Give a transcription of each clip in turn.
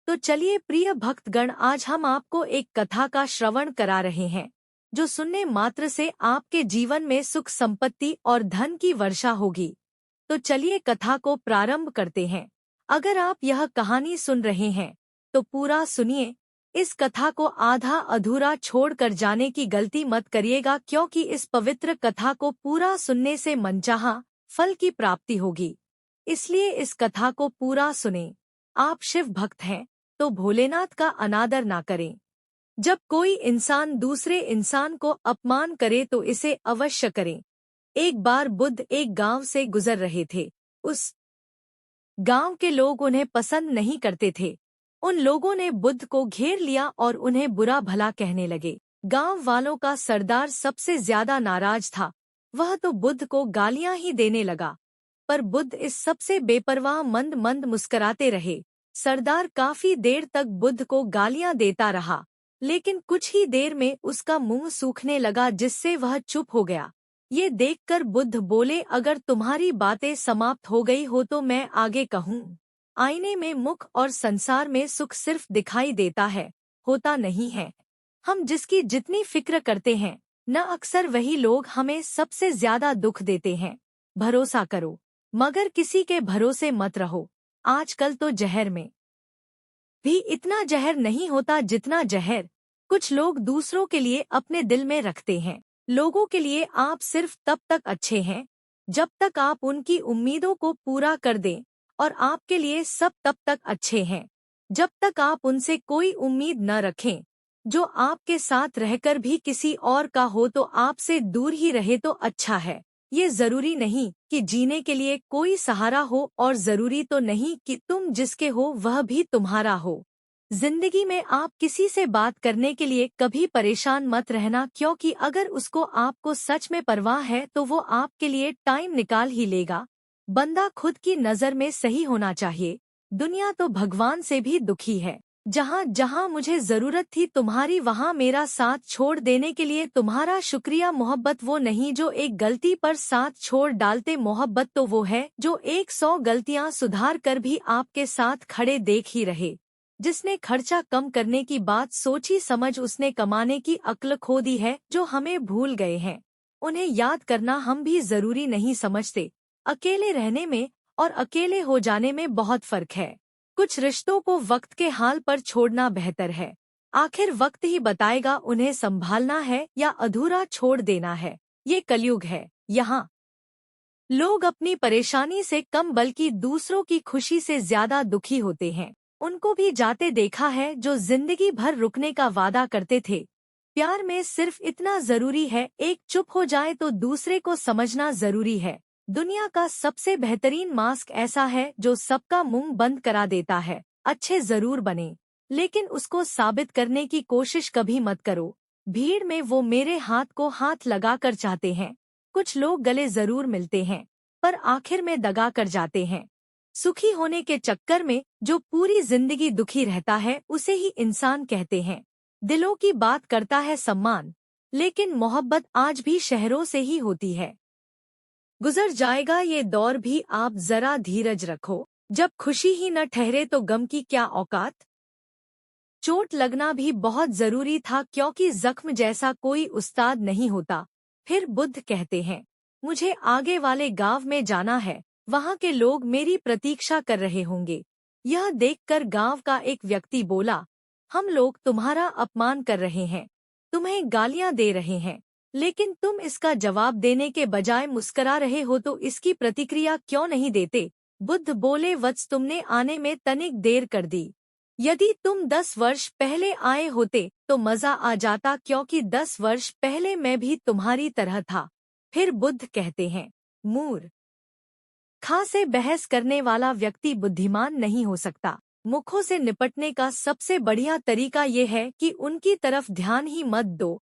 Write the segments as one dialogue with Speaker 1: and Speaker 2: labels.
Speaker 1: तो चलिए प्रिय भक्तगण, आज हम आपको एक कथा का श्रवण करा रहे हैं जो सुनने मात्र से आपके जीवन में सुख संपत्ति और धन की वर्षा होगी। तो चलिए कथा को प्रारंभ करते हैं। अगर आप यह कहानी सुन रहे हैं तो पूरा सुनिए। इस कथा को आधा अधूरा छोड़कर जाने की गलती मत करिएगा, क्योंकि इस पवित्र कथा को पूरा सुनने से मनचाहा फल की प्राप्ति होगी। इसलिए इस कथा को पूरा सुने। आप शिव भक्त हैं तो भोलेनाथ का अनादर ना करें। जब कोई इंसान दूसरे इंसान को अपमान करे तो इसे अवश्य करें। एक बार बुद्ध एक गांव से गुजर रहे थे। उस गांव के लोग उन्हें पसंद नहीं करते थे। उन लोगों ने बुद्ध को घेर लिया और उन्हें बुरा भला कहने लगे। गांव वालों का सरदार सबसे ज्यादा नाराज था। वह तो बुद्ध को गालियां ही देने लगा, पर बुद्ध इस सबसे बेपरवाह मंद मंद मुस्कुराते रहे। सरदार काफी देर तक बुद्ध को गालियां देता रहा, लेकिन कुछ ही देर में उसका मुंह सूखने लगा, जिससे वह चुप हो गया। ये देखकर बुद्ध बोले, अगर तुम्हारी बातें समाप्त हो गई हो तो मैं आगे कहूँ। आईने में मुख और संसार में सुख सिर्फ दिखाई देता है, होता नहीं है। हम जिसकी जितनी फिक्र करते हैं न अक्सर वही लोग हमें सबसे ज्यादा दुख देते हैं। भरोसा करो, मगर किसी के भरोसे मत रहो। आजकल तो जहर में भी इतना जहर नहीं होता जितना जहर कुछ लोग दूसरों के लिए अपने दिल में रखते हैं। लोगों के लिए आप सिर्फ तब तक अच्छे हैं जब तक आप उनकी उम्मीदों को पूरा कर दें, और आपके लिए सब तब तक अच्छे हैं जब तक आप उनसे कोई उम्मीद न रखें। जो आपके साथ रहकर भी किसी और का हो तो आपसे दूर ही रहे तो अच्छा है। ये जरूरी नहीं कि जीने के लिए कोई सहारा हो, और जरूरी तो नहीं कि तुम जिसके हो वह भी तुम्हारा हो। जिंदगी में आप किसी से बात करने के लिए कभी परेशान मत रहना, क्योंकि अगर उसको आपको सच में परवाह है तो वो आपके लिए टाइम निकाल ही लेगा। बंदा खुद की नजर में सही होना चाहिए। दुनिया तो भगवान से भी दुखी है। जहाँ जहाँ मुझे जरूरत थी तुम्हारी, वहाँ मेरा साथ छोड़ देने के लिए तुम्हारा शुक्रिया। मोहब्बत वो नहीं जो एक गलती पर साथ छोड़ डालते, मोहब्बत तो वो है जो 100 गलतियाँ सुधार कर भी आपके साथ खड़े देख ही रहे। जिसने खर्चा कम करने की बात सोची, समझ उसने कमाने की अक्ल खो दी है। जो हमें भूल गए हैं उन्हें याद करना हम भी जरूरी नहीं समझते। अकेले रहने में और अकेले हो जाने में बहुत फर्क है। कुछ रिश्तों को वक्त के हाल पर छोड़ना बेहतर है। आखिर वक्त ही बताएगा उन्हें संभालना है या अधूरा छोड़ देना है। ये कलयुग है। यहाँ लोग अपनी परेशानी से कम बल्कि दूसरों की खुशी से ज्यादा दुखी होते हैं। उनको भी जाते देखा है जो जिंदगी भर रुकने का वादा करते थे। प्यार में सिर्फ इतना जरूरी है, एक चुप हो जाए तो दूसरे को समझना जरूरी है। दुनिया का सबसे बेहतरीन मास्क ऐसा है जो सबका मुंह बंद करा देता है। अच्छे जरूर बने, लेकिन उसको साबित करने की कोशिश कभी मत करो। भीड़ में वो मेरे हाथ को हाथ लगाकर चाहते हैं। कुछ लोग गले जरूर मिलते हैं, पर आखिर में दगा कर जाते हैं। सुखी होने के चक्कर में जो पूरी जिंदगी दुखी रहता है उसे ही इंसान कहते हैं। दिलों की बात करता है सम्मान, लेकिन मोहब्बत आज भी शहरों से ही होती है। गुजर जाएगा ये दौर भी, आप जरा धीरज रखो। जब खुशी ही न ठहरे तो गम की क्या औकात। चोट लगना भी बहुत जरूरी था, क्योंकि जख्म जैसा कोई उस्ताद नहीं होता। फिर बुद्ध कहते हैं, मुझे आगे वाले गांव में जाना है, वहाँ के लोग मेरी प्रतीक्षा कर रहे होंगे। यह देखकर गांव का एक व्यक्ति बोला, हम लोग तुम्हारा अपमान कर रहे हैं, तुम्हें गालियां दे रहे हैं, लेकिन तुम इसका जवाब देने के बजाय मुस्करा रहे हो, तो इसकी प्रतिक्रिया क्यों नहीं देते। बुद्ध बोले, वत्स तुमने आने में तनिक देर कर दी। यदि तुम 10 वर्ष पहले आए होते तो मजा आ जाता, क्योंकि 10 वर्ष पहले मैं भी तुम्हारी तरह था। फिर बुद्ध कहते हैं, मूर्ख खा से बहस करने वाला व्यक्ति बुद्धिमान नहीं हो सकता। मुखों से निपटने का सबसे बढ़िया तरीका ये है कि उनकी तरफ ध्यान ही मत दो।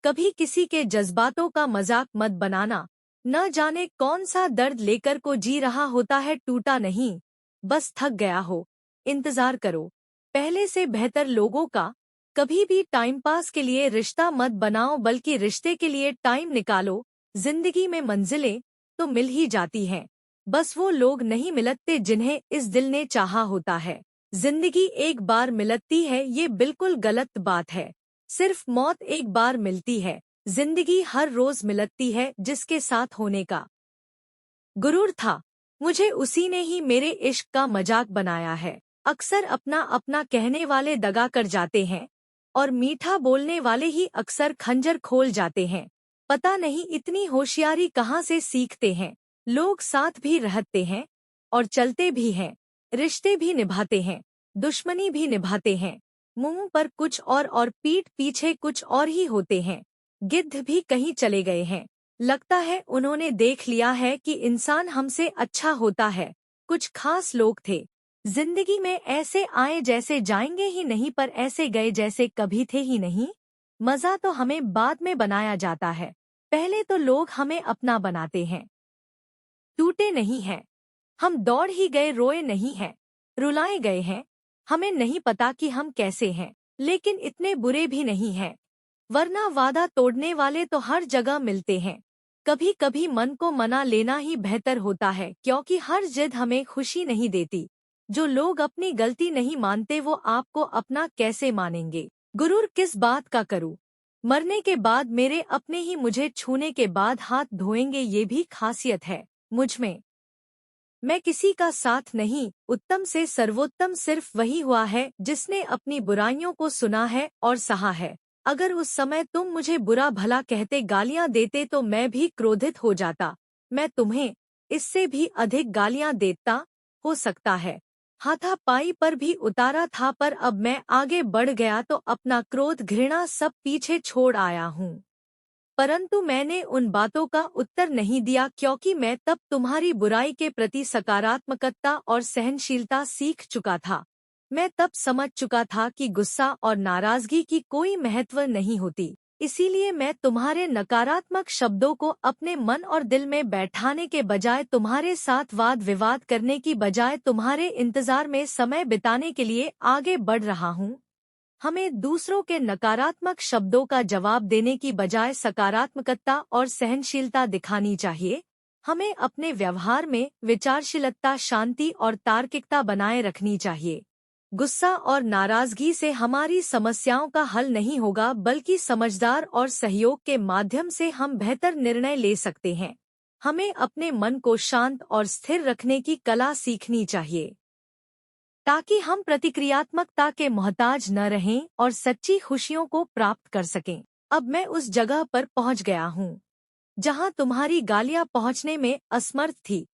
Speaker 1: कभी किसी के जज्बातों का मजाक मत बनाना। न जाने कौन सा दर्द लेकर को जी रहा होता है, टूटा नहीं, बस थक गया हो। इंतजार करो पहले से बेहतर लोगों का। कभी भी टाइम पास के लिए रिश्ता मत बनाओ, बल्कि रिश्ते के लिए टाइम निकालो। जिंदगी में मंजिलें तो मिल ही जाती हैं, बस वो लोग नहीं मिलते जिन्हें इस दिल ने चाहा होता है। जिंदगी एक बार मिलती है, ये बिल्कुल गलत बात है। सिर्फ मौत एक बार मिलती है। जिंदगी हर रोज मिलती है जिसके साथ होने का गुरूर था। मुझे उसी ने ही मेरे इश्क का मजाक बनाया है। अक्सर अपना अपना कहने वाले दगा कर जाते हैं और मीठा बोलने वाले ही अक्सर खंजर खोल जाते हैं। पता नहीं इतनी होशियारी कहाँ से सीखते हैं। लोग साथ भी रहते हैं और चलते भी हैं, रिश्ते भी निभाते हैं, दुश्मनी भी निभाते हैं। मुंह पर कुछ और पीठ पीछे कुछ और ही होते हैं। गिद्ध भी कहीं चले गए हैं। लगता है उन्होंने देख लिया है कि इंसान हमसे अच्छा होता है। कुछ खास लोग थे जिंदगी में, ऐसे आए जैसे जाएंगे ही नहीं, पर ऐसे गए जैसे कभी थे ही नहीं। मजा तो हमें बाद में बनाया जाता है, पहले तो लोग हमें अपना बनाते हैं। टूटे नहीं हैं, हम दौड़ ही गए, रोए नहीं हैं, रुलाए गए हैं। हमें नहीं पता कि हम कैसे हैं, लेकिन इतने बुरे भी नहीं हैं। वरना वादा तोड़ने वाले तो हर जगह मिलते हैं। कभी कभी मन को मना लेना ही बेहतर होता है, क्योंकि हर जिद हमें खुशी नहीं देती। जो लोग अपनी गलती नहीं मानते वो आपको अपना कैसे मानेंगे। गुरूर किस बात का करूं? मरने के बाद मेरे अपने ही मुझे छूने के बाद हाथ धोएंगे, ये भी खासियत है मुझमें। मैं किसी का साथ नहीं, उत्तम से सर्वोत्तम सिर्फ वही हुआ है जिसने अपनी बुराइयों को सुना है और सहा है। अगर उस समय तुम मुझे बुरा भला कहते, गालियां देते, तो मैं भी क्रोधित हो जाता। मैं तुम्हें इससे भी अधिक गालियां देता, हो सकता है। हाथापाई पर भी उतारा था, पर अब मैं आगे बढ़ गया तो अपना क्रोध घृणा सब पीछे छोड़ आया हूँ। परंतु मैंने उन बातों का उत्तर नहीं दिया, क्योंकि मैं तब तुम्हारी बुराई के प्रति सकारात्मकता और सहनशीलता सीख चुका था। मैं तब समझ चुका था कि गुस्सा और नाराजगी की कोई महत्व नहीं होती। इसीलिए मैं तुम्हारे नकारात्मक शब्दों को अपने मन और दिल में बैठाने के बजाय, तुम्हारे साथ वाद विवाद करने की बजाय, तुम्हारे इंतजार में समय बिताने के लिए आगे बढ़ रहा हूँ। हमें दूसरों के नकारात्मक शब्दों का जवाब देने की बजाय सकारात्मकता और सहनशीलता दिखानी चाहिए। हमें अपने व्यवहार में विचारशीलता, शांति और तार्किकता बनाए रखनी चाहिए। गुस्सा और नाराजगी से हमारी समस्याओं का हल नहीं होगा, बल्कि समझदार और सहयोग के माध्यम से हम बेहतर निर्णय ले सकते हैं। हमें अपने मन को शांत और स्थिर रखने की कला सीखनी चाहिए, ताकि हम प्रतिक्रियात्मकता के मोहताज न रहें और सच्ची खुशियों को प्राप्त कर सकें। अब मैं उस जगह पर पहुंच गया हूँ जहां तुम्हारी गालियां पहुंचने में असमर्थ थी।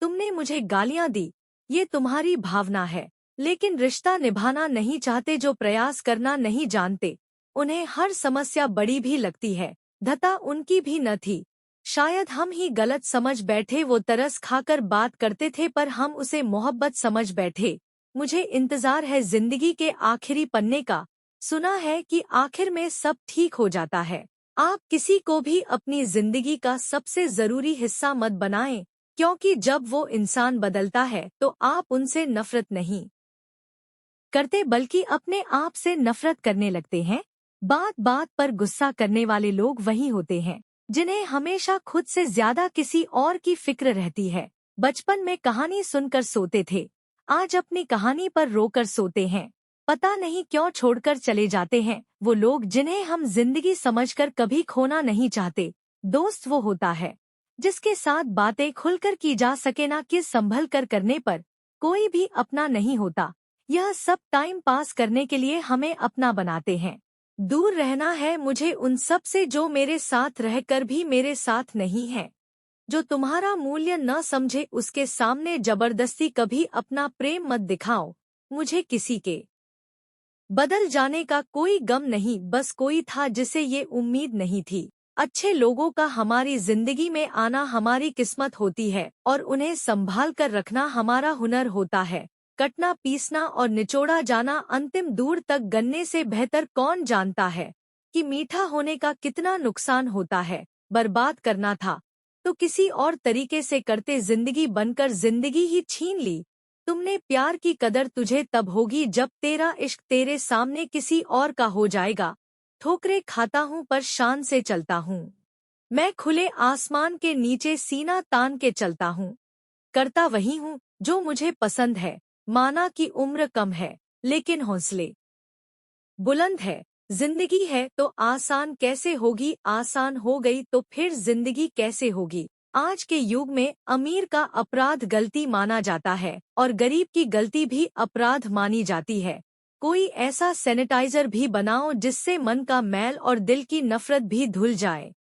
Speaker 1: तुमने मुझे गालियां दी, ये तुम्हारी भावना है, लेकिन रिश्ता निभाना नहीं चाहते जो प्रयास करना नहीं जानते, उन्हें हर समस्या बड़ी भी लगती है। धता उनकी भी न थी। शायद हम ही गलत समझ बैठे। वो तरस खाकर बात करते थे, पर हम उसे मोहब्बत समझ बैठे। मुझे इंतजार है जिंदगी के आखिरी पन्ने का। सुना है कि आखिर में सब ठीक हो जाता है। आप किसी को भी अपनी जिंदगी का सबसे जरूरी हिस्सा मत बनाएं, क्योंकि जब वो इंसान बदलता है तो आप उनसे नफरत नहीं करते, बल्कि अपने आप से नफरत करने लगते हैं। बात बात पर गुस्सा करने वाले लोग वही होते हैं जिन्हें हमेशा खुद से ज्यादा किसी और की फिक्र रहती है। बचपन में कहानी सुनकर सोते थे, आज अपनी कहानी पर रोकर सोते हैं। पता नहीं क्यों छोड़कर चले जाते हैं वो लोग जिन्हें हम जिंदगी समझकर कभी खोना नहीं चाहते। दोस्त वो होता है जिसके साथ बातें खुलकर की जा सके, ना कि संभल कर करने पर। कोई भी अपना नहीं होता। यह सब टाइम पास करने के लिए हमें अपना बनाते हैं। दूर रहना है मुझे उन सब से जो मेरे साथ रहकर भी मेरे साथ नहीं है। जो तुम्हारा मूल्य न समझे उसके सामने जबरदस्ती कभी अपना प्रेम मत दिखाओ। मुझे किसी के बदल जाने का कोई गम नहीं, बस कोई था जिसे ये उम्मीद नहीं थी। अच्छे लोगों का हमारी जिंदगी में आना हमारी किस्मत होती है और उन्हें संभाल कर रखना हमारा हुनर होता है। कटना, पीसना और निचोड़ा जाना अंतिम दूर तक गन्ने से बेहतर कौन जानता है कि मीठा होने का कितना नुकसान होता है। बर्बाद करना था तो किसी और तरीके से करते, जिंदगी बनकर जिंदगी ही छीन ली। तुमने प्यार की कदर तुझे तब होगी जब तेरा इश्क तेरे सामने किसी और का हो जाएगा। ठोकरे खाता हूँ पर शान से चलता हूँ। मैं खुले आसमान के नीचे सीना तान के चलता हूँ। करता वही हूँ जो मुझे पसंद है। माना कि उम्र कम है, लेकिन हौसले बुलंद है। जिंदगी है तो आसान कैसे होगी, आसान हो गई तो फिर जिंदगी कैसे होगी। आज के युग में अमीर का अपराध गलती माना जाता है और गरीब की गलती भी अपराध मानी जाती है। कोई ऐसा सैनिटाइजर भी बनाओ जिससे मन का मैल और दिल की नफरत भी धुल जाए।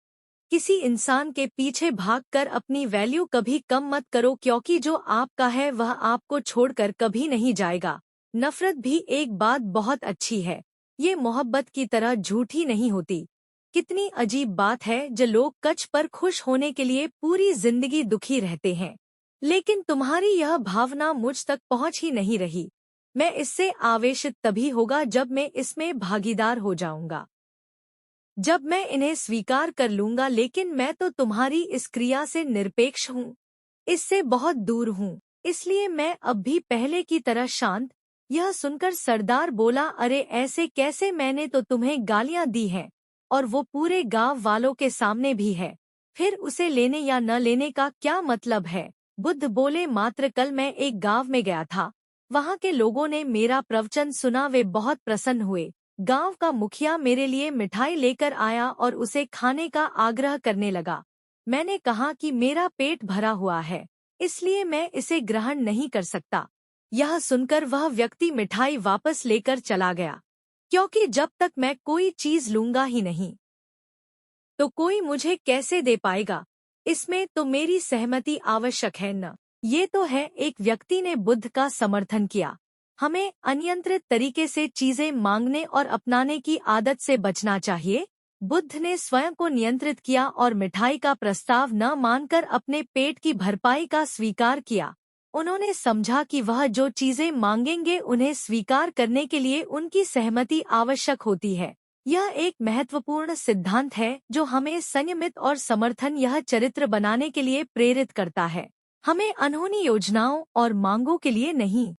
Speaker 1: किसी इंसान के पीछे भागकर अपनी वैल्यू कभी कम मत करो, क्योंकि जो आपका है वह आपको छोड़कर कभी नहीं जाएगा। नफरत भी एक बात बहुत अच्छी है, ये मोहब्बत की तरह झूठी नहीं होती। कितनी अजीब बात है जो लोग कच पर खुश होने के लिए पूरी जिंदगी दुखी रहते हैं। लेकिन तुम्हारी यह भावना मुझ तक पहुंच ही नहीं रही। मैं इससे आवेशित तभी होगा जब मैं इसमें भागीदार हो जाऊंगा, जब मैं इन्हें स्वीकार कर लूंगा। लेकिन मैं तो तुम्हारी इस क्रिया से निरपेक्ष हूँ, इससे बहुत दूर हूँ। इसलिए मैं अब भी पहले की तरह शांत। यह सुनकर सरदार बोला, अरे ऐसे कैसे, मैंने तो तुम्हें गालियां दी हैं और वो पूरे गांव वालों के सामने भी है। फिर उसे लेने या न लेने का क्या मतलब है। बुद्ध बोले, मात्र कल मैं एक गांव में गया था। वहां के लोगों ने मेरा प्रवचन सुना, वे बहुत प्रसन्न हुए। गांव का मुखिया मेरे लिए मिठाई लेकर आया और उसे खाने का आग्रह करने लगा। मैंने कहा कि मेरा पेट भरा हुआ है, इसलिए मैं इसे ग्रहण नहीं कर सकता। यह सुनकर वह व्यक्ति मिठाई वापस लेकर चला गया, क्योंकि जब तक मैं कोई चीज लूंगा ही नहीं तो कोई मुझे कैसे दे पाएगा। इसमें तो मेरी सहमति आवश्यक है न। ये तो है। एक व्यक्ति ने बुद्ध का समर्थन किया। हमें अनियंत्रित तरीके से चीजें मांगने और अपनाने की आदत से बचना चाहिए। बुद्ध ने स्वयं को नियंत्रित किया और मिठाई का प्रस्ताव न मानकर अपने पेट की भरपाई का स्वीकार किया। उन्होंने समझा कि वह जो चीजें मांगेंगे उन्हें स्वीकार करने के लिए उनकी सहमति आवश्यक होती है। यह एक महत्वपूर्ण सिद्धांत है जो हमें संयमित और समर्थन यह चरित्र बनाने के लिए प्रेरित करता है। हमें अनहोनी योजनाओं और मांगों के लिए नहीं।